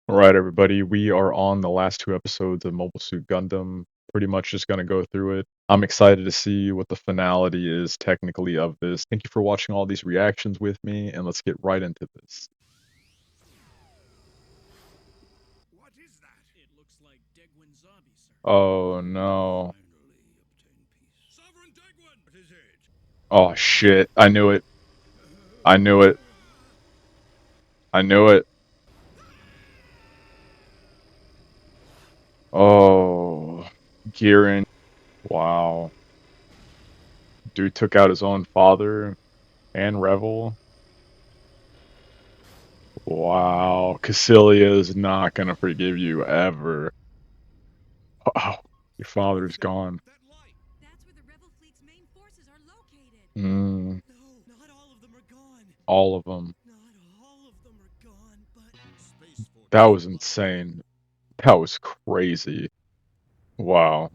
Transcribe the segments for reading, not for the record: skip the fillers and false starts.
Alright, everybody, we are on the last two episodes of Mobile Suit Gundam. Pretty much just going to go through it. I'm excited to see what the finality is technically of this. Thank you for watching all these reactions with me, and let's get right into this. What is that? It looks like Degwin Zombie, sir. Oh no. Sovereign Degwin! What is it? Oh shit, I knew it. I knew it. I knew it. Oh, Giren. Wow. Dude took out his own father and Revel. Wow, Casilia is not gonna forgive you ever. Wow, your father's gone. That light! That's where the Rebel fleet's main forces are located. Mm, No, not all of them are gone. all of them. Not all of them are gone, but Space Force. That was insane. That was crazy. Wow.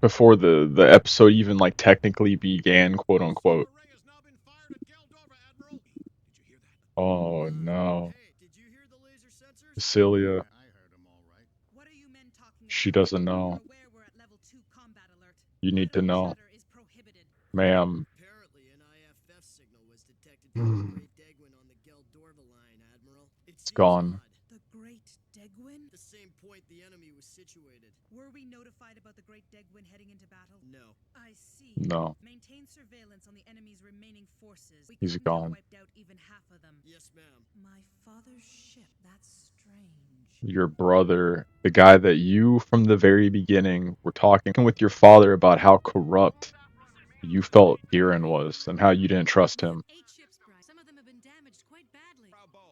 Before the episode even like technically began, quote unquote. Ray has now been fired at Galdova, Admiral. Did you hear that? Oh no. Hey, did you hear the laser sensors? Cecilia, I heard them all right. What are you men talking about? she doesn't know. You're aware we're at level 2 combat alert. You need to know. Chatter is prohibited. Ma'am. Apparently, an IFF signal was detected Hmm. from the Great Degwin on the Geldorva line, Admiral. It It's seems gone. odd. The Great Degwin? The same point the enemy was situated. Were we notified about the Great Degwin heading into battle? No. I see. No. Maintain surveillance on the enemy's remaining forces. We He's couldn't gone. have wiped out even half of them. Yes, ma'am. My father's ship. That's strange. Your brother, the guy that you from the very beginning were talking with your father about how corrupt you felt Giren was and how you didn't trust him. 8 ships, Bryce. Some of them have been damaged quite badly.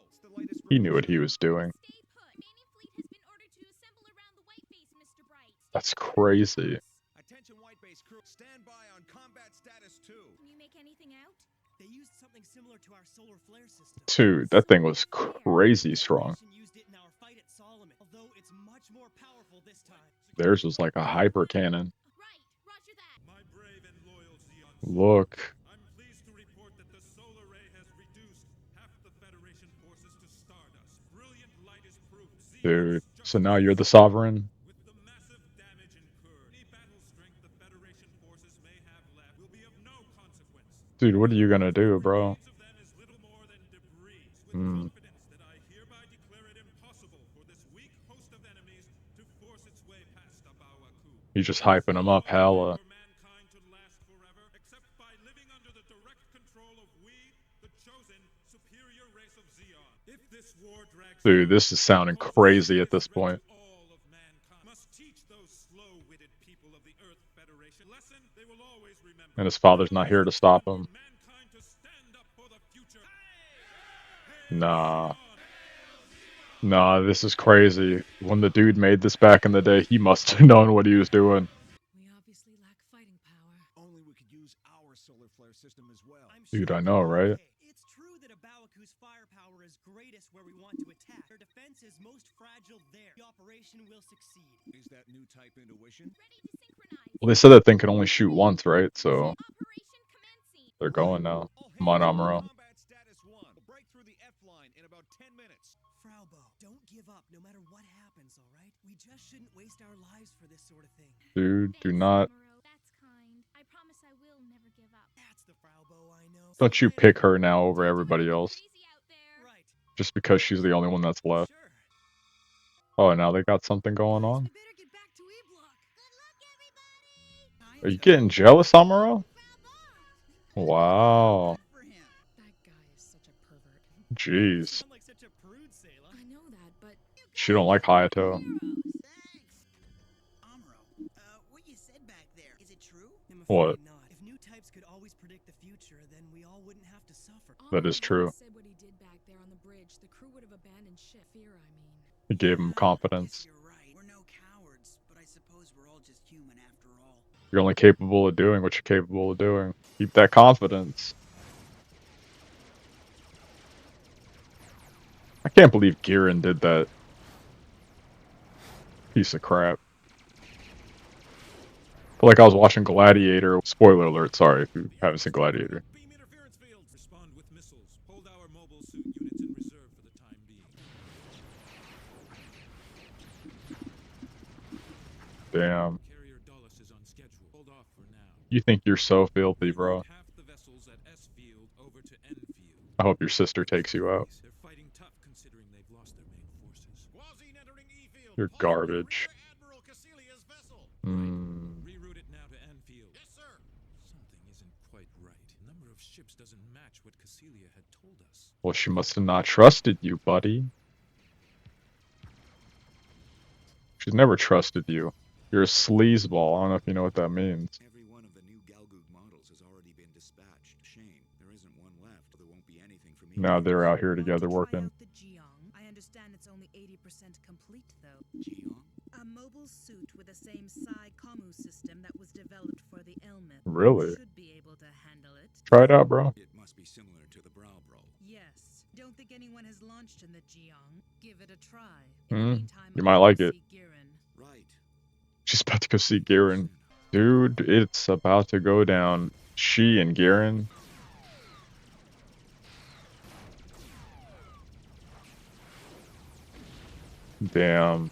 It's the latest He knew what he was doing. Stay put. Remaining fleet has been ordered to assemble around the White Base, Mr. Bright. That's crazy. Attention White Base crew, stand by on combat status 2. Can you make anything out? They used something similar to our solar flare system. Dude, that thing was crazy strong. Used it in our fight at Solomon, although it's much more powerful this time. Theirs was like a hyper cannon. Right. Roger that. My brave and loyal Zeon. Look. I'm pleased to report that the solar ray has reduced half the Federation forces to stardust. Brilliant light is proof. Dude. So now you're the sovereign? With the massive damage incurred, any battle strength the Federation forces may have left will be of no consequence. Dude, what are you gonna do, bro? Remains of them is little more than debris. With Hmm. confidence that I hereby declare it impossible for this weak host of enemies to force its way past A Baoa Qu. He's just hyping him up hella. For mankind to last forever, except by living under the direct control of we, the chosen, superior race of Zeon. If this war drags Dude, on, this is sounding the most crazy at serious this threat point. to all of mankind must teach those slow-witted people of the Earth Federation a lesson they will always remember. And his father's not here to stop him. Mankind to stand up for the future. Nah. Nah, this is crazy. When the dude made this back in the day, he must have known what he was doing. We obviously lack fighting power. Only we could use our solar flare system as well. Dude, I know, right? It's true that A Baoa Qu's firepower is greatest where we want to attack. Their defense is most fragile there. The operation will succeed. Is that Newtype intuition? Ready to synchronize. Well, they said that thing can only shoot once, right? So Operation commencing. they're going now. All Come on, hands Amuro. Combat status 1. We'll break through the F line in about 10 minutes. Fraubo, don't give up no matter what happens, all right? We just shouldn't waste our lives for this sort of thing. Dude, do Thanks, not. Amuro. That's kind. I promise I will never give up. That's the Fraubo I know. Don't you pick her now over everybody else. Crazy out there. Right. Just because she's the only one that's left. Sure. Oh, now they got something going on? We better get back to E-Block. Good luck, everybody. Are you getting jealous, Amuro? Wow. That guy is such a pervert. Jeez. Sound like such a prude, Sayla. I know that, but She don't like Hayato. Thanks. Amuro, what you said back there, is it true? I'm What? afraid not. If new types could always predict the future, then we all wouldn't have to suffer. That is true. Said what he did back there on the bridge. The crew would have abandoned ship. Fear, I mean. It gave him Guess confidence. you're right. We're no cowards, but I suppose we're all just human after all. You're only capable of doing what you're capable of doing. Keep that confidence. I can't believe Giren did that. Piece of crap. Feel like I was watching Gladiator. Spoiler alert, sorry if you haven't seen Gladiator. Beam interference field. Respond with missiles. Hold our mobile suit units in reserve for the time being. Damn. Carrier Dulles is on schedule. Hold off for now. You think you're so filthy, bro. Reroute half the vessels at S field over to N field. I hope your sister takes you out. They're fighting tough considering they've lost their main forces. Quasi entering E field. You're Possibly garbage. Rear Admiral Casilia's vessel. Reroute it now to N field. Yes, sir. Something isn't quite right. The number of ships doesn't match what Casilia had told us. Well, she must have not trusted you, buddy. She's never trusted you. You're a sleazeball. I don't know if you know what that means. Every one of the new Galgoog models has already been dispatched. Shame, there isn't one left. There won't be anything for me. Now they're out here Want to together try working. out the Gion? I understand it's only 80% complete, though. Geon? A mobile suit with the same Psi Commu system that was developed for the Elmith. Really? Should be able to handle it. Try it out, bro. It must be similar to the Brow Brawl. Yes. Don't think anyone has launched in the Gion. Give it a try. In the Hmm. meantime, You I'll might go like it. see Giren. Right. She's about to go see Giren. Dude, it's about to go down. She and Giren. Damn.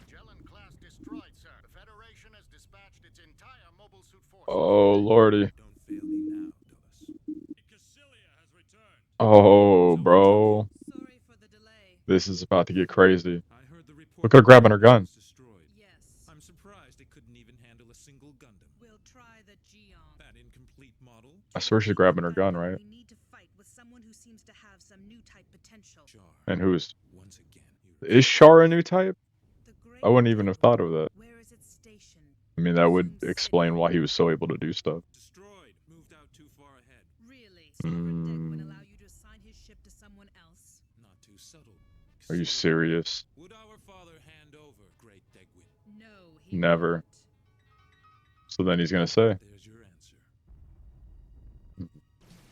Giren class destroyed, sir. The Federation has dispatched its entire mobile suit force. Oh, lordy. Don't fail me now, Dulles. Casilia has returned. Oh, bro. Sorry for the delay. This is about to get crazy. I heard the report. Look at her grabbing her gun. was destroyed. Yes. I'm surprised it couldn't even handle a single Gundam. We'll try the Gion. That incomplete model. I swear she's grabbing her gun, right? We need to fight with someone who seems to have some Newtype potential. Char. And who's... Once again. Is Char a new type? The great I wouldn't even have thought of that. Where is it stationed? I mean, that would explain why he was so able to do stuff. Destroyed. Moved out too far ahead. Really? Sovereign Deck would Mm. allow you to assign his ship to someone else? Not too subtle. Are you Casilia. serious? Would our father hand over Great Degwin? No, he Never. wouldn't. So then he's gonna say, There's your answer.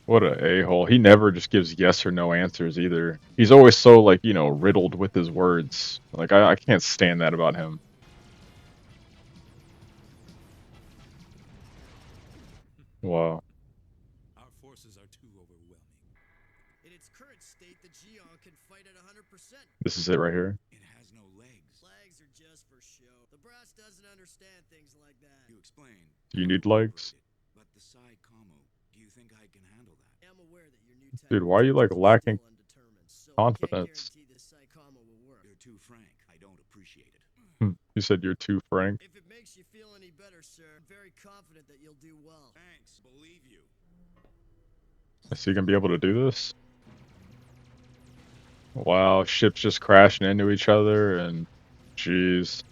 what a a-hole. He never just gives yes or no answers either. He's always so, like, you know, riddled with his words. Like, I can't stand that about him. Wow. Our forces are too overwhelming. In its current state, the Gion can fight at 100%. This is it right here. It has no legs. Legs are just for show. The brass doesn't understand things like that. You explain. Do you need legs? But the Psi Commu, do you think I can handle that? I'm aware that your new type Dude, why are you, like, potential is lacking still undetermined, so I can't confidence? guarantee the Psychoma will work. You're too frank. I don't appreciate it. You said you're too frank. If it makes you feel any better, sir, I'm very confident that you'll do well. Thanks. Believe you. Is he gonna be able to do this? Wow, ships just crashing into each other and... Jeez.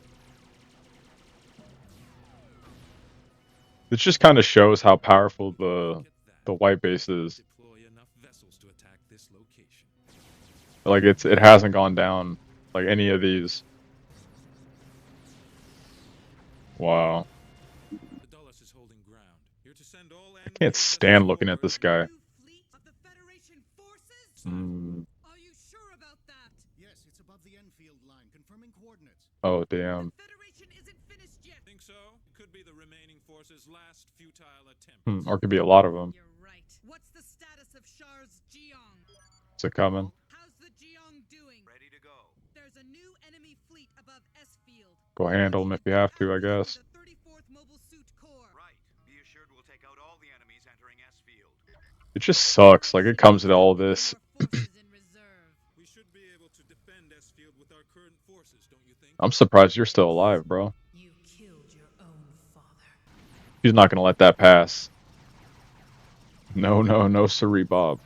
This just kind of shows how powerful the white base is. Deploy enough vessels to attack this location. Like, it hasn't gone down like any of these. Wow. The Dulles is holding ground. You're to send all I can't stand looking at this guy. Fleet of the Federation forces? Mm. Are you sure about that? Yes, it's above the Enfield line, confirming coordinates. Oh, damn. The Federation isn't finished yet. Think so? It could be the remaining forces' last futile attempt. Or it could be a lot of them. You're right. What's the status of Char's Gion? Is it coming? How's the Gion doing? Ready to go. There's a new enemy fleet above S Field. Go handle him if you have to, I guess. The 34th Mobile Suit Corps. Right. Be assured we'll take out all the enemies entering S field. It just sucks. Like, it comes to all this. More forces in reserve. We should be able to defend S field with our current forces, don't you think? I'm surprised you're still alive, bro. You killed your own father. He's not gonna let that pass. No, no, no, siree, Bob.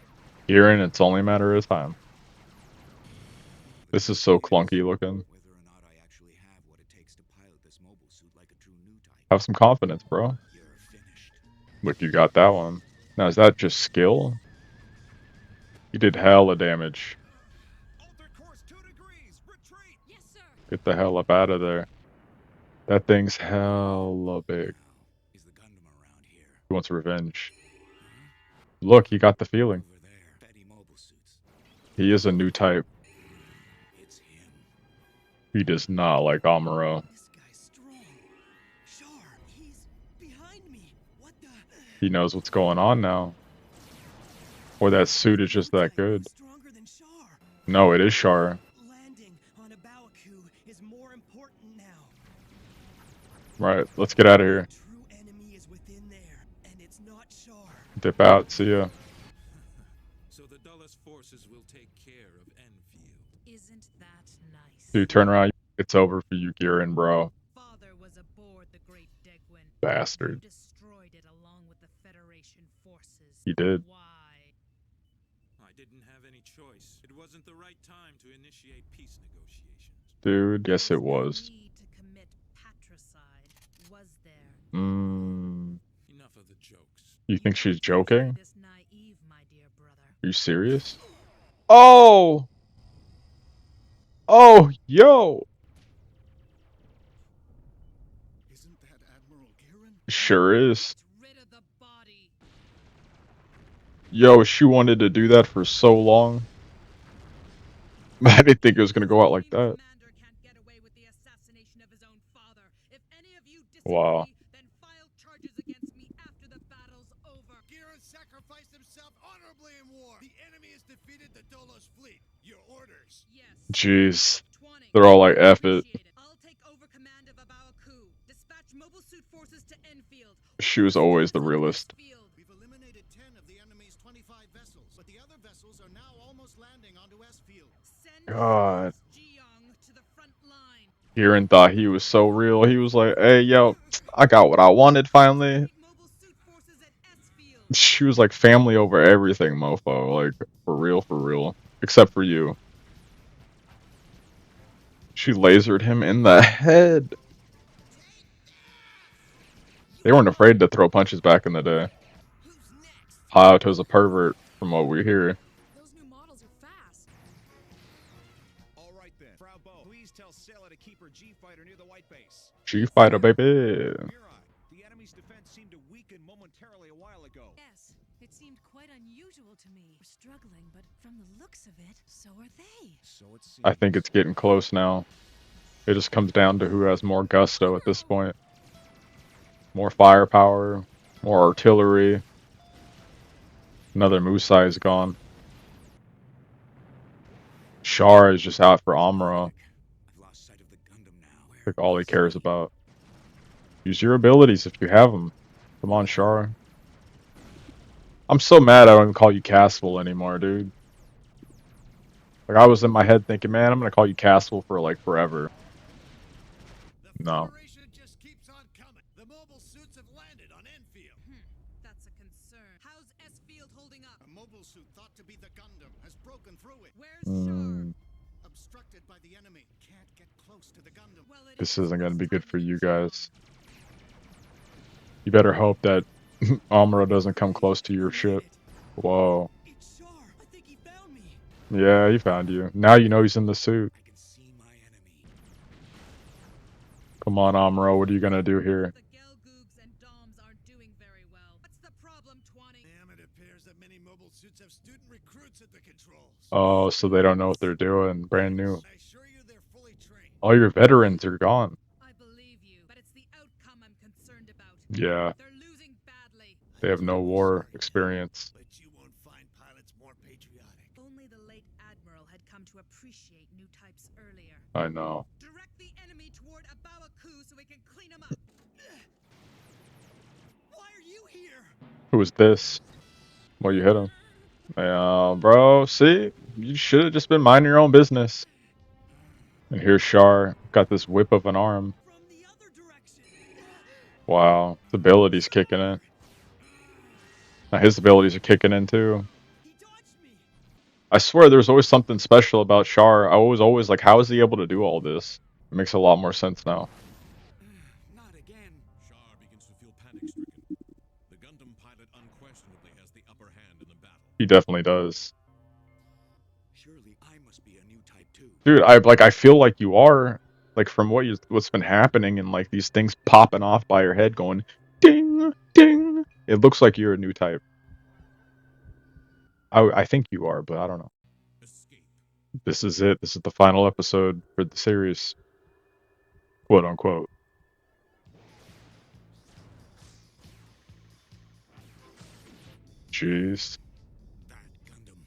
Giren, it's only a matter of time. This is so clunky looking. Whether or not I actually have what it takes to pilot this mobile suit like a true Newtype. Have some confidence, bro. You're finished. Look, you got that one. Now, is that just skill? You did hella damage. Alter course 2 degrees. Retreat. Yes, sir. Get the hell up out of there. That thing's hella big. Is the Gundam around here? He wants revenge. Look, he got the feeling. Over there. Betty mobile suits. He is a new type. It's him. He does not like Amuro. This guy's strong. Char, he's behind me. What the? He knows what's going on now. Or that suit is just that good. Stronger than Char. No, it is Char. Landing on A Baoa Right, let's get out of here. True enemy is within there, and it's not Char. Dip out. See ya. So the dullest forces will take care of Enfield. Isn't that nice? Dude, turn around. It's over for you, Giren, bro. Father was aboard the Great Degwin. Bastard. You destroyed it along with the Federation forces. He did. Why? I didn't have any choice. It wasn't the right time to initiate peace negotiations. Dude, yes it Was was. there need to commit patricide? Was there? Enough of the jokes. You think she's aren't joking? this naive, my dear brother. Are you serious? Oh! Oh, yo! Isn't that Admiral Giren? Sure is. Get rid of the body. Yo, she wanted to do that for so long. I didn't think it was gonna go out like that. Commander can't get away with the assassination of his own father. If any of you disagree, Wow. then file charges against me after the battle's over. Giren sacrificed himself honorably in war. The enemy has defeated the Dolos fleet. Your orders. Yes. Jeez. 20. They're all like, F it. Appreciate I'll take over command of A Baoa Qu. Dispatch mobile suit forces to Enfield. She was always the realist. We've eliminated 10 of the enemy's 25 vessels, but the other vessels are now almost landing onto S-Field. Send God. Jiang to the front line. Giren thought he was so real. He was like, hey, yo, I got what I wanted finally. Mobile suit forces at S-Field. She was like family over everything, mofo. Like, for real, for real. Except for you. She lasered him in the head. They weren't afraid to throw punches back in the day. Who's next? Hayato's a pervert, from what we hear. Those new models are fast. All right then. Frau Bo, please tell Sailor to keep her G-fighter near the white base. G-Fighter, baby. Mirai, the enemy's defense seemed to weaken momentarily a while ago. Yes, it seemed quite unusual to me. We're struggling, but from the looks of it, so are they. So it seems. I think it's getting close now. It just comes down to who has more gusto at this point. More firepower, more artillery. Another Musai is gone. Char is just out for Amuro. I've lost sight of the Gundam now. Like all he cares about. Use your abilities if you have them. Come on, Char. I'm so mad I don't even call you Castle anymore, dude. Like I was in my head thinking, man, I'm gonna call you Castle for like forever. The No. Federation just keeps on coming. The mobile suits have landed on Enfield. That's a concern. How's S-Field holding up? A mobile suit thought to be the Gundam has broken through it. Where's Char? Obstructed by the enemy. Can't get close to the Gundam. Well, it This is isn't gonna be good for you time guys. You better hope that Amuro doesn't come close to your ship. Whoa. It's Char. I think he found me. Yeah, he found you. Now you know he's in the suit. I can see my enemy. Come on, Amuro, what are you gonna do here? The Gelgoogs and Doms aren't doing very well. What's the problem, Twanny? Damn, it appears that many mobile suits have student recruits at the controls. Oh, so they don't know what they're doing. Brand new. I assure you they're fully trained. All your veterans are gone. I believe you, but it's the outcome I'm concerned about. Yeah, They're losing badly. they have no war experience. But you won't find pilots more patriotic. Only the late Admiral had come to appreciate Newtypes earlier. I know. Direct the enemy toward A Baoa Qu so we can clean him up. Why are you here? Who is this? Well, you hit him. Yeah, bro, see? You should have just been minding your own business. And here's Char. Got this whip of an arm. From the other direction. Wow, his ability's kicking in. Now his abilities are kicking in too. He dodged me. I swear there's always something special about Char. I was always like, how is he able to do all this? It makes a lot more sense now. Not again. Char begins to feel panic-stricken. The Gundam pilot unquestionably has the upper hand in the battle. He definitely does. Surely I must be a new type too. Dude, I feel like you are, like from what's been happening and like these things popping off by your head going ding ding. It looks like you're a new type. I think you are, but I don't know. Escape. This is it. This is the final episode for the series. Quote unquote. Jeez. That Gundam.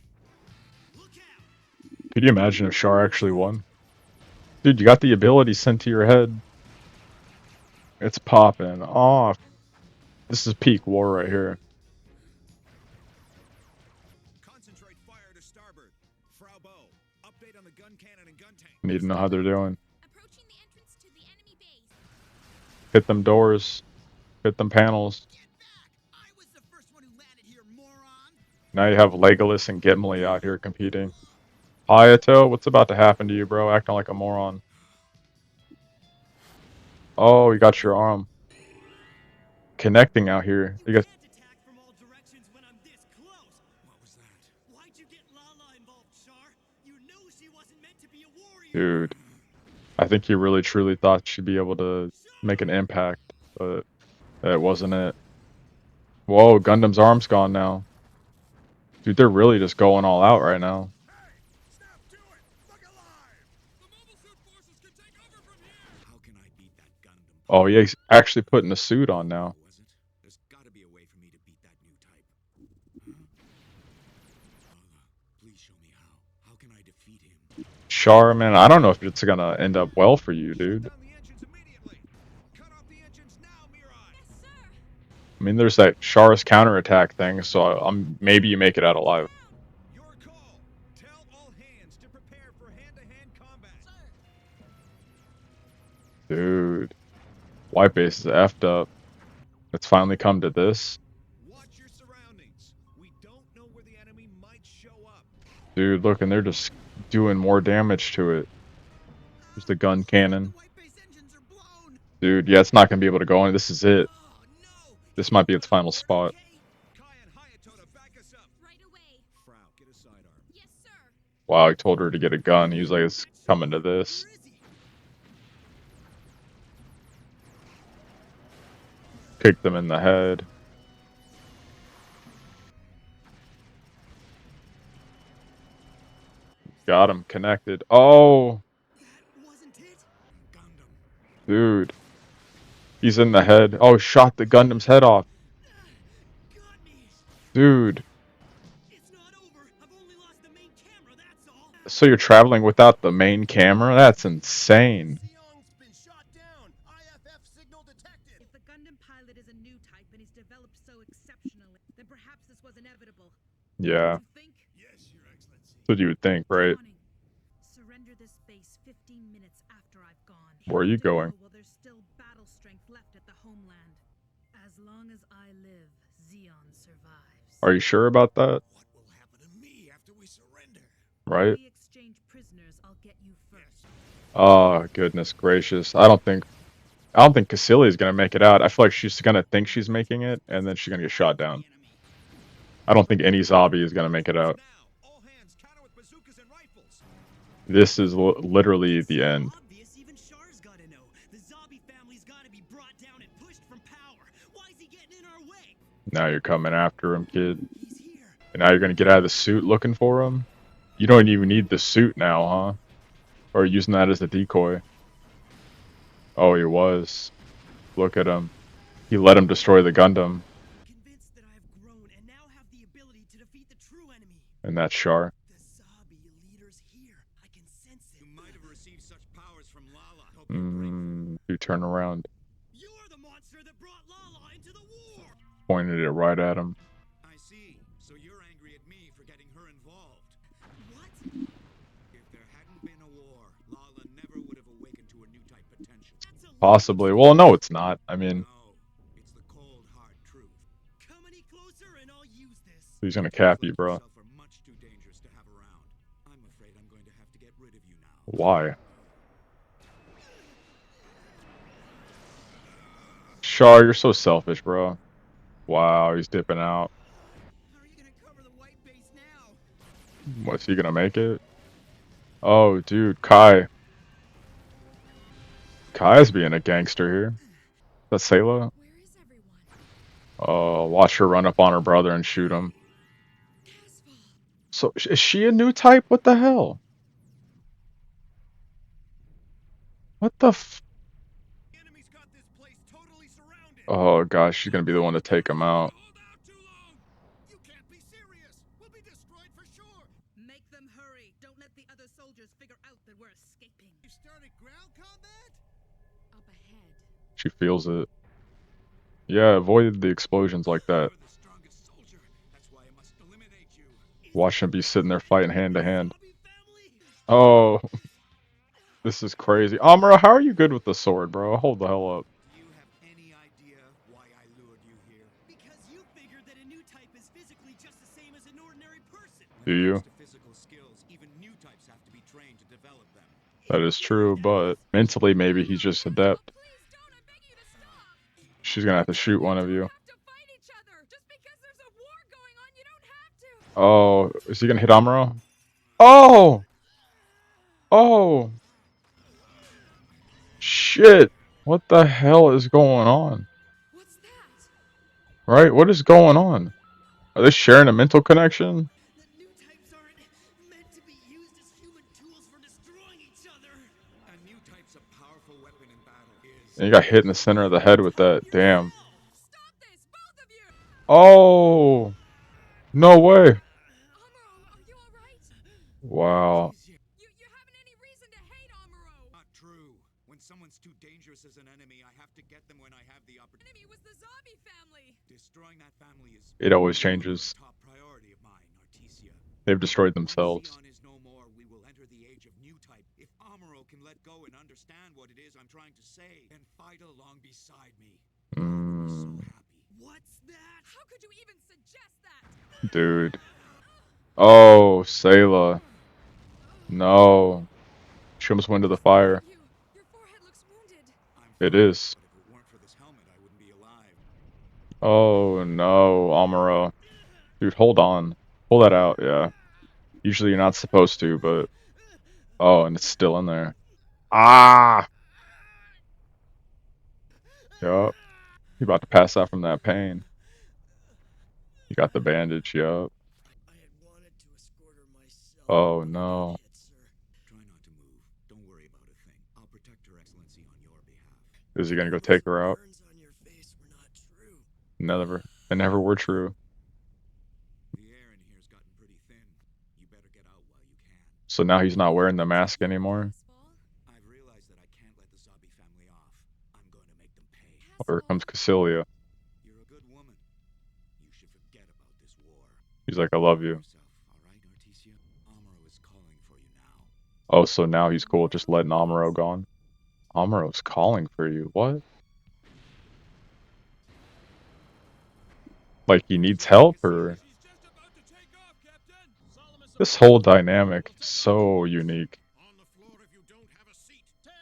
Look out. Could you imagine if Char actually won? Dude, you got the ability sent to your head. It's popping off. This is peak war right here. Concentrate fire to starboard. Frau Bow, update on the gun cannon and gun tank. Need to know how they're doing. Approaching the entrance to the enemy base. Hit them doors. Hit them panels. Get back! I was the first one who landed here, moron! Now you have Legolas and Gimli out here competing. Hayato, what's about to happen to you, bro? Acting like a moron. Oh, you got your arm. Connecting out here. You You guys, can't attack from all directions when I'm this close. What was that? Why'd you get Lala involved, Char? You knew she wasn't meant to be a warrior. dude. I think he really truly thought she'd be able to make an impact, but that wasn't it. Whoa, Gundam's arm's gone now. Dude, they're really just going all out right now. Snap to it! Look alive! The mobile suit forces can take over from here! How can I beat that Gundam? Oh, yeah, he's actually putting a suit on now. Was it? There's gotta be a way for me to beat that new type. Huh? Lala, please show me how. How can I defeat him? Char, man, I don't know if it's gonna end up well for you, dude. Shut down the engines immediately. Cut off the engines now, Mirai. Yes, sir. I mean, there's that Char's counterattack thing, so maybe you make it out alive. Your call. Tell all hands to prepare for hand-to-hand combat. Dude. White base is effed up. It's finally come to this. Watch your surroundings. We don't know where the enemy might show up. Dude, look, and they're just doing more damage to it. There's the gun cannon. The white base engines are blown! Dude, yeah, it's not gonna be able to go in. This is it. Oh, no! This might be its final spot. Kai and Hayato to back us up. Right away. Frau, get a sidearm. Yes, sir. Wow, he told her to get a gun. He was like, it's coming to this. Where is he? Kicked them in the head. Got him connected. Oh, That wasn't it? Gundam. dude. He's in the head. Oh, shot the Gundam's head off. Got me. Dude. It's not over. I've only lost the main camera, that's all. So you're traveling without the main camera? That's insane. Zeon's been shot down! IFF signal detected! If the Gundam pilot is a new type and he's developed so exceptionally, then perhaps this was inevitable. Yeah, You think? Yes, Your Excellency. that's what you would think, right? Warning. Surrender this base 15 minutes after I've gone. Where are you Have to going? go while there's still battle strength left at the homeland. As long as I live, Zeon survives. Are you sure about that? What will happen to me after we surrender? Right? We exchange prisoners, I'll get you first. Oh, goodness gracious. I don't think Casilia is gonna make it out. I feel like she's gonna think she's making it, and then she's gonna get shot down. I don't think any zombie is gonna make it out. Now, all hands counter with bazookas and rifles. This is literally the end. Obvious, even Char's gotta know. The zombie family's gotta be brought down and pushed from power. Why is he getting in our way? Now you're coming after him, kid. He's here. And now you're gonna get out of the suit looking for him? You don't even need the suit now, huh? Or using that as a decoy. Oh, he was. Look at him. He let him destroy the Gundam. Convinced that I've grown and now have the ability to defeat the true enemy. And that's Char. The zombie leader's here. I can sense You it. might have received such powers from Lala. Hope you're grateful. You turn around. You're the monster that brought Lala into the war. Pointed it right at him. I see. So you're angry at me for getting her involved. What? If there hadn't been a war, Lala never would have awakened to a new type potential. That's a Possibly. Well, no, it's not. I mean, No, it's the cold, hard truth. Come any closer and I'll use this. he's gonna cap you, bro. Yourself are much too dangerous to have around. I'm afraid I'm going to have to get rid of you now. Why? Char, you're so selfish, bro. Wow, he's dipping out. How are you gonna cover the white base now? What's he gonna make it? Oh, dude, Kai. Kai's being a gangster here. Is that Sayla? Where is everyone? Oh, watch her run up on her brother and shoot him. Casval. So, is she a new type? What the hell? What the f... The enemy's got this place totally surrounded! Oh, gosh, she's gonna be the one to take him out. Hold out too long! You can't be serious! We'll be destroyed for sure! Make them hurry. Don't let the other soldiers figure out that we're escaping. You started ground combat? Up ahead. She feels it. Yeah, avoid the explosions like that. You're the strongest soldier. That's why I must eliminate you. Watch him be sitting there fighting hand to hand. Oh, this is crazy. Amuro, how are you good with the sword, bro? Hold the hell up. Do you have any idea why I lured you here? Because you figured that a new type is physically just the same as an ordinary person. Do When it you? comes to physical skills, even new types have to be trained to develop them. That is true, but mentally maybe he's just adept. Please don't, I beg you to stop. She's gonna have to shoot one of you. Have to fight each other. Just because there's a war going on, you don't have to. Oh, is he gonna hit Amuro? Oh! Oh! Shit! What the hell is going on? What's that? Right? What is going on? Are they sharing a mental connection? The new types aren't meant to be used as human tools for destroying each other. A new type's a powerful weapon in battle. And he got hit in the center of the head with that. Damn. Stop this, both of you. Oh! No way! Amuro, are you all right? Wow. You haven't any reason to hate Amuro. Not true. When someone's too dangerous as an enemy, I have to get them when I have the opportunity. Enemy was the zombie family. Destroying that family is It always changes. top priority of mine, Artesia. They've destroyed When themselves. Zeon is no more, we will enter the age of new type. If Amuro can let go and understand what it is I'm trying to say, then fight along beside me. So happy. What's that? How could you even suggest that? Dude. Oh, Sayla. No. She almost went to the fire. Your forehead looks wounded. I'm It fine, is. but if it weren't for this helmet, I wouldn't be alive. Oh no, Amuro. Dude, hold on. Pull that out, yeah. Usually you're not supposed to, but... Oh, and it's still in there. Ah! Yup. You about to pass out from that pain. You got the bandage, yup. I had wanted to escort her myself. Oh but no. hit, sir. Try not to move. Don't worry about a thing. I'll protect Her Excellency on your behalf. Is he gonna go take her out? Burns on your face were not true. Never. They never were true. The air in here's gotten pretty thin. You better get out while you can. So now he's not wearing the mask anymore? I've realized that I can't let the zombie family off. I'm going to make them pay. Oh, here comes Casilia. You're a good woman. You should forget about this war. He's like, I love you. Yourself, all right, Artesia? Amuro is calling for you now. Oh, so now he's cool just letting Amuro go on? Amuro's calling for you. What? Like he needs help, or... This whole dynamic is so unique.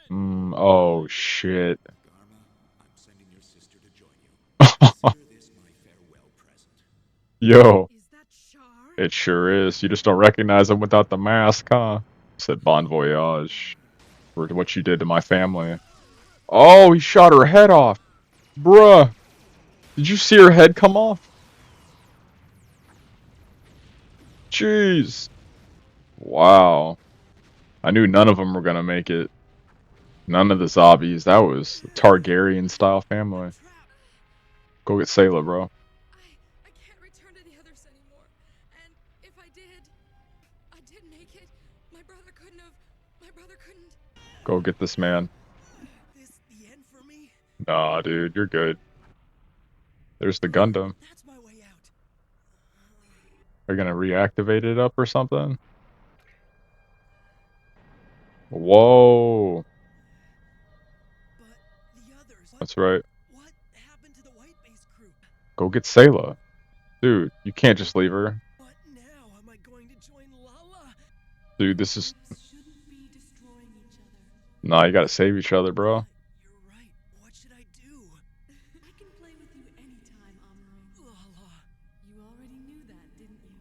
Oh shit. Garma, I'm sending your sister to join you. Consider this my farewell present. Yo, Is that Char? it sure is. You just don't recognize him without the mask, huh? Said bon voyage. For what you did to my family. Oh, he shot her head off. Bruh. Did you see her head come off? Jeez. Wow. I knew none of them were gonna make it. None of the zombies. That was the Targaryen style family. Go get Sayla, bro. I can't return to the others anymore. And if I did make it. My brother couldn't. Go get this man. This the end for me? Nah, dude, you're good. There's the Gundam. That's my way out. Are you gonna reactivate it up or something? Whoa. But the others. That's right. What happened to the white base crew? Go get Sayla. Dude, you can't just leave her. What now? Am I going to join Lala? Dude, this is... Shouldn't be destroying each other. Nah, you gotta save each other, bro. You're right. What should I do? I can play with you anytime, Amuro. Lala. You already knew that, didn't you?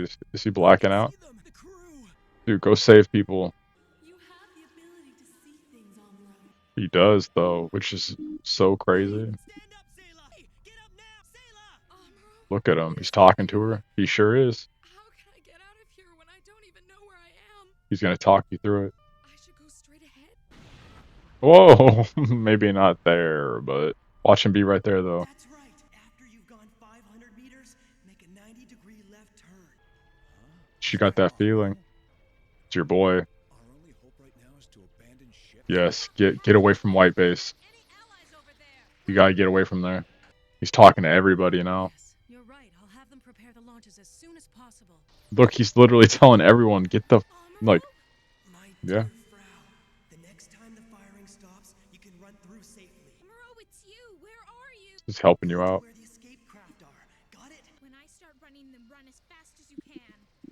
Jeez. Is he blacking out? See them. The crew. Dude, go save people. You have the ability to see things, Amuro. He does, though, which is so crazy. Stand up, Sayla. Hey, get up now, Sayla. Amuro, Look at him. He's talking to her. He sure is. how can I get out of here when I don't even know where I am? He's gonna talk you through it. I should go straight ahead. Whoa! Maybe not there, but watch him be right there, though. That's right. After you've gone 500 meters, make a 90-degree left turn. She got that feeling. It's your boy. Our only hope right now is to abandon ship. Yes, get away from White Base. Any allies You gotta get away from there. He's talking to everybody now. Yes, you're right. I'll have them prepare the launches as soon as possible. Look, he's literally telling everyone, get the, like, My yeah. dear Frau, the next time the firing stops, you can run through safely. Amuro, it's you. Where are you? Just helping you Go to out. where the escape craft are. Got it? When I start running, then run as fast as you can.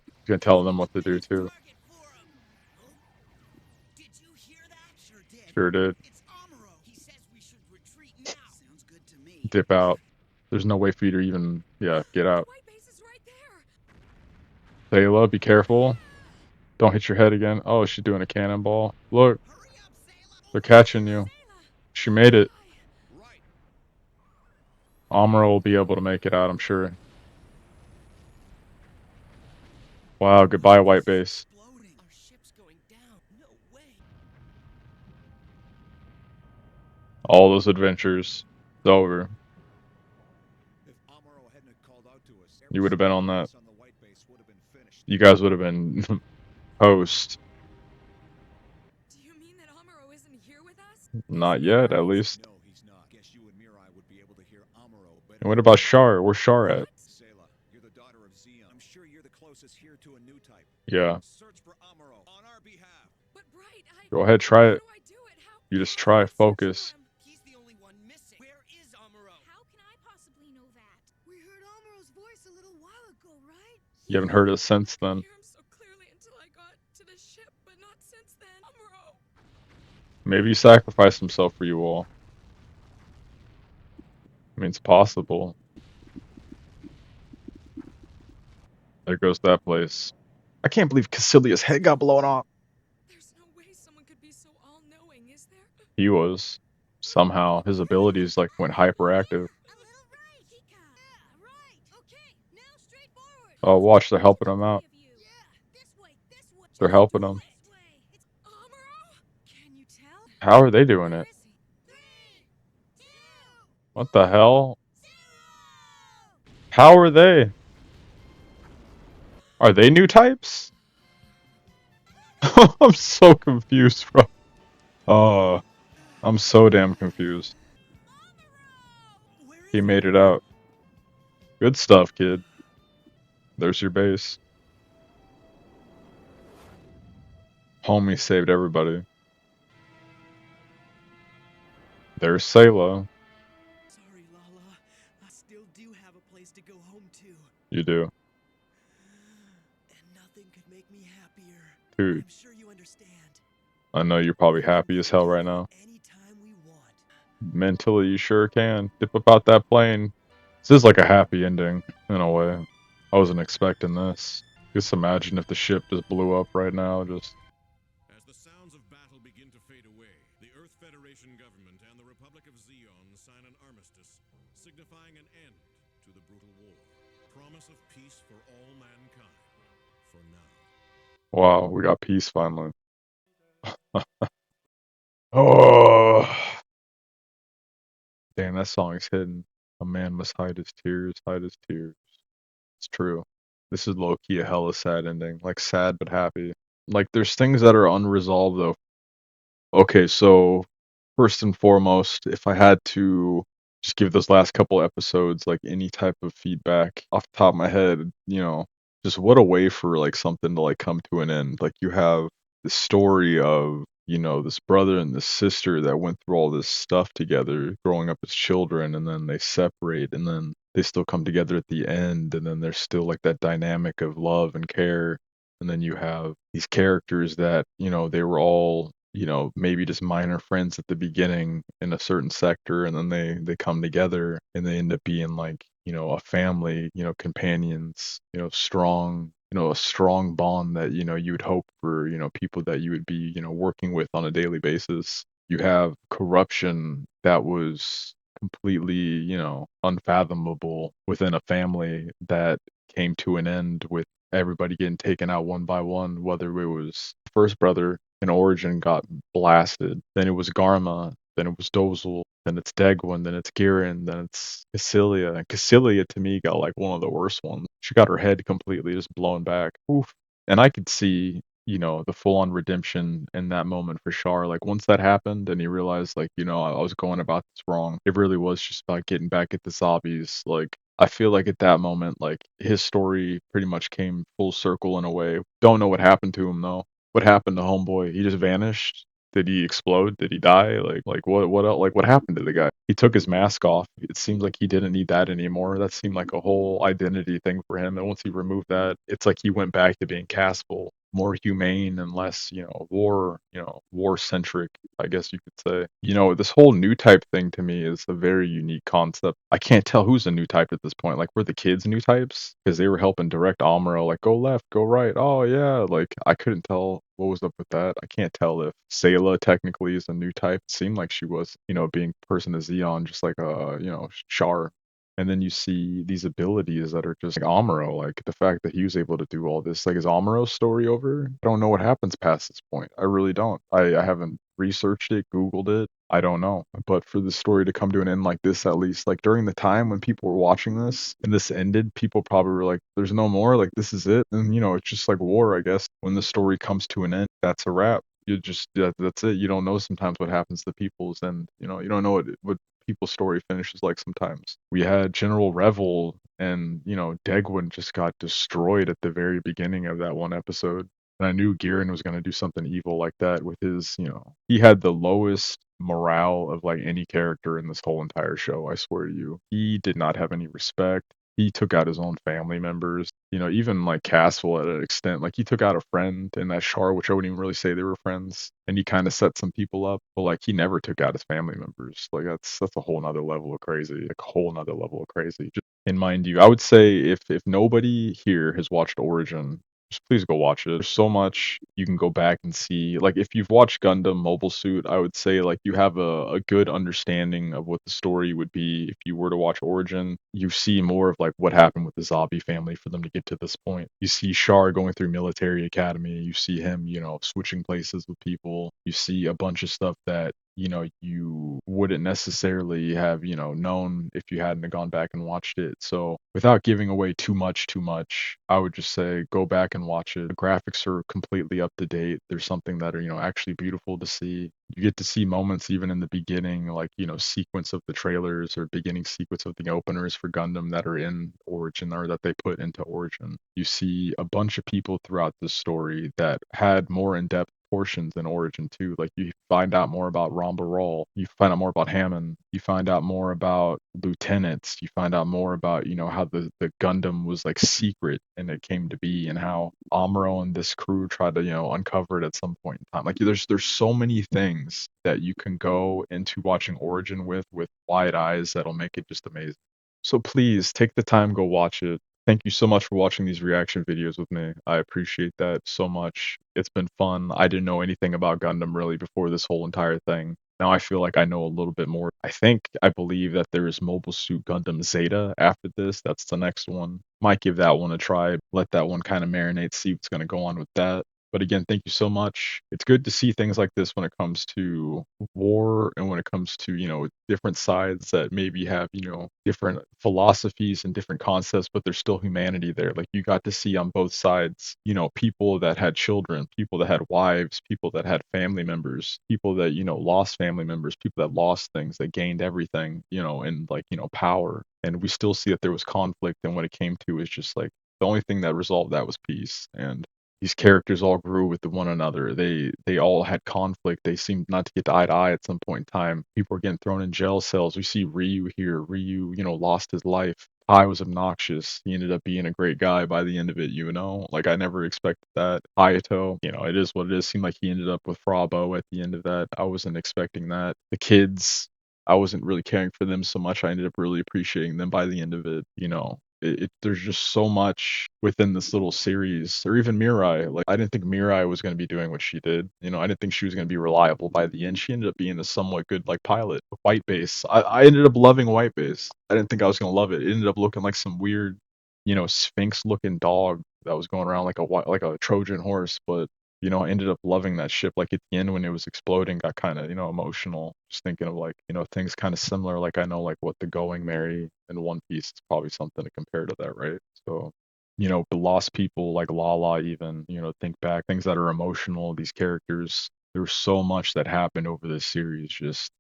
He's gonna tell them what to do too. Target for him. Did you hear that? Sure did. Sure did. It's Amuro. He says we should retreat now. Sounds good to me. Dip out. There's no way for you to even, yeah, get out. White base is right there. Sayla, be careful. Don't hit your head again. Oh, she's doing a cannonball. Look, Hurry up, Sayla. they're catching you. She made it. Right. Amuro will be able to make it out, I'm sure. Wow, goodbye, white base. Exploding. Our ship's going down. No way. All those adventures. It's over. If Amuro hadn't called out to us, You would have been on that. on the white base would have been finished. You guys would have been host. Do you mean that Amuro isn't here with us? Not yet, at least. No, he's not. Guess you and Mirai would be able to hear Amuro better. And what about Char? Where's Char at? Sayla, you're the daughter of Zeon. I'm sure you're the closest here to a Newtype. Yeah. Search for Amuro on our behalf. But Bright, Go ahead, try how it. do I do it? How You just how try, do I search focus. for him? He's the only one missing. Where is Amuro? How can I possibly know that? We heard Amuro's voice a little while ago, right? You haven't heard it since I then. could hear him so clearly until I got to the ship, but not since then. Amuro! Maybe he sacrificed himself for you all. I mean, it's possible. There goes that place. I can't believe Casilia's head got blown off. There's no way someone could be so all-knowing, is there? He was. Somehow, his abilities, like, went hyperactive. A little right, Chica. Yeah, right. Okay, now straight forward. Oh, watch, they're helping him out. Yeah, this way, this way. They're helping him. This way. It's Amuro? Can you tell? How are they doing Where it? is he? 3, 2, What the hell? 0. How are they? Are they new types? I'm so confused, bro. I'm so damn confused. Where is He made it out. Good stuff, kid. There's your base. Homie saved everybody. There's Sayla. Sorry, Lala. I still do have a place to go home to. You do. And nothing could make me happier. Dude, I'm sure you understand. I know you're probably happy as hell right now. Anytime we want. Mentally, you sure can. Dip about that plane. This is like a happy ending, in a way. I wasn't expecting this. Just imagine if the ship just blew up right now, just... As the sounds of battle begin to fade away, the Earth Federation government and the Republic of Zeon sign an armistice, signifying an end to the brutal war. Promise of peace for all mankind. For now. Wow, we got peace finally. Oh, damn, that song is hidden. A man must hide his tears, hide his tears. It's true. This is low-key a hella sad ending. Like, sad but happy. Like, there's things that are unresolved, though. Okay, so, first and foremost, if I had to just give those last couple episodes, like, any type of feedback off the top of my head, you know, just what a way for, like, something to, like, come to an end. Like, you have the story of, you know, this brother and this sister that went through all this stuff together growing up as children, and then they separate, and then they still come together at the end, and then there's still like that dynamic of love and care. And then you have these characters that, you know, they were all, you know, maybe just minor friends at the beginning in a certain sector, and then they come together and they end up being like, you know, a family, you know, companions, you know, strong, you know, a strong bond that, you know, you would hope for, you know, people that you would be, you know, working with on a daily basis. You have corruption that was completely, you know, unfathomable within a family that came to an end with everybody getting taken out one by one, whether it was the first brother in Origin got blasted, then it was Garma, then it was Dozel, then it's Degwin, then it's Giren, then it's Casilia. And Casilia to me got like one of the worst ones. She got her head completely just blown back. Oof. And I could see the full on redemption in that moment for Char. Like once that happened and he realized like, I was going about this wrong. It really was just about getting back at the zombies. Like I feel like at that moment, like his story pretty much came full circle in a way. Don't know what happened to him though. What happened to Homeboy? He just vanished. Did he explode? Did he die? Like what else? Like what happened to the guy? He took his mask off. It seems like he didn't need that anymore. That seemed like a whole identity thing for him. And once he removed that, it's like he went back to being castable, more humane and less, war centric, I guess you could say. This whole new type thing to me is a very unique concept. I can't tell who's a new type at this point. Like were the kids new types? Because they were helping direct Amuro, like go left, go right. Oh yeah. Like I couldn't tell what was up with that. I can't tell if Sayla technically is a new type. It seemed like she was, being person of Zeon, just like Char. And then you see these abilities that are just like Amuro, like the fact that he was able to do all this. Like, is Amuro's story over? I don't know what happens past this point. I really don't. I haven't researched it, Googled it. I don't know. But for the story to come to an end like this, at least, like during the time when people were watching this and this ended, people probably were like, there's no more. Like, this is it. And, it's just like war, I guess. When the story comes to an end, that's a wrap. That's it. You don't know sometimes what happens to people's, and you don't know what people's story finishes like sometimes. We had General Revel, and Degwin just got destroyed at the very beginning of that one episode. And I knew Giren was going to do something evil like that with his, he had the lowest morale of like any character in this whole entire show, I swear to you. He did not have any respect. He took out his own family members, even like Castle at an extent. Like he took out a friend in that Char, which I wouldn't even really say they were friends, and he kind of set some people up. But like he never took out his family members. Like that's a whole nother level of crazy. Like a whole nother level of crazy. Just, and mind you, I would say if nobody here has watched Origin, just please go watch it. There's so much you can go back and see. Like if you've watched Gundam Mobile Suit, I would say like you have a good understanding of what the story would be if you were to watch Origin. You see more of like what happened with the Zabi family for them to get to this point. You see Char going through military academy. You see him, switching places with people. You see a bunch of stuff that you wouldn't necessarily have, known if you hadn't gone back and watched it. So without giving away too much, I would just say go back and watch it. The graphics are completely up to date. There's something that are, actually beautiful to see. You get to see moments even in the beginning, like, sequence of the trailers or beginning sequence of the openers for Gundam that are in Origin or that they put into Origin. You see a bunch of people throughout the story that had more in-depth portions in Origin too. Like you find out more about Rambarol, you find out more about Hammond, you find out more about lieutenants, you find out more about how the Gundam was like secret and it came to be, and how Amuro and this crew tried to uncover it at some point in time. Like there's so many things that you can go into watching Origin with wide eyes that'll make it just amazing. So please take the time, go watch it. Thank you so much for watching these reaction videos with me. I appreciate that so much. It's been fun. I didn't know anything about Gundam really before this whole entire thing. Now I feel like I know a little bit more. I believe that there is Mobile Suit Gundam Zeta after this. That's the next one. Might give that one a try. Let that one kind of marinate, see what's going to go on with that. But again, thank you so much. It's good to see things like this when it comes to war and when it comes to, different sides that maybe have, different philosophies and different concepts, but there's still humanity there. Like you got to see on both sides, people that had children, people that had wives, people that had family members, people that, lost family members, people that lost things, that gained everything, and like, power. And we still see that there was conflict. And what it came to is just like the only thing that resolved that was peace. And these characters all grew with one another. They all had conflict. They seemed not to get eye to eye at some point in time. People were getting thrown in jail cells. We see Ryu here. Ryu, lost his life. Tai was obnoxious. He ended up being a great guy by the end of it. Like I never expected that. Hayato, it is what it is. Seemed like he ended up with Frabo at the end of that. I wasn't expecting that. The kids, I wasn't really caring for them so much. I ended up really appreciating them by the end of it. There's just so much within this little series, or even Mirai. Like I didn't think Mirai was going to be doing what she did. I didn't think she was going to be reliable by the end. She ended up being a somewhat good like pilot. White Base. I ended up loving White Base. I didn't think I was going to love it. It ended up looking like some weird, Sphinx looking dog that was going around like a Trojan horse, but I ended up loving that ship. Like at the end when it was exploding, got kind of, emotional. Just thinking of like, things kind of similar. Like I know like what the Going Merry in One Piece is probably something to compare to that, right? So the lost people like Lala even, think back, things that are emotional, these characters. There's so much that happened over this series. Just,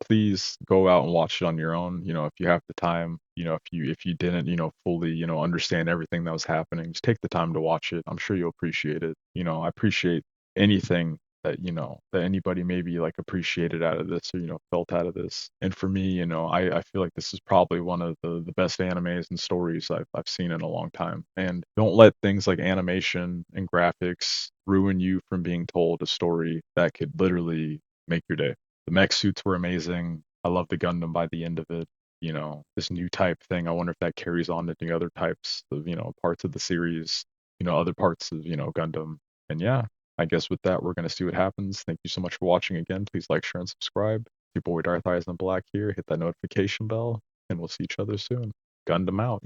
please go out and watch it on your own. If you have the time, if you didn't, fully, understand everything that was happening, just take the time to watch it. I'm sure you'll appreciate it. I appreciate anything that that anybody maybe like appreciated out of this or felt out of this. And for me, I feel like this is probably one of the best animes and stories I've seen in a long time. And don't let things like animation and graphics ruin you from being told a story that could literally make your day. The mech suits were amazing. I love the Gundam by the end of it. This new type thing, I wonder if that carries on to the other types of parts of the series, other parts of Gundam. And yeah, I guess with that, we're going to see what happens. Thank you so much for watching again. Please like, share, and subscribe. Your boy Darth Eyes in Black here. Hit that notification bell, and we'll see each other soon. Gundam out.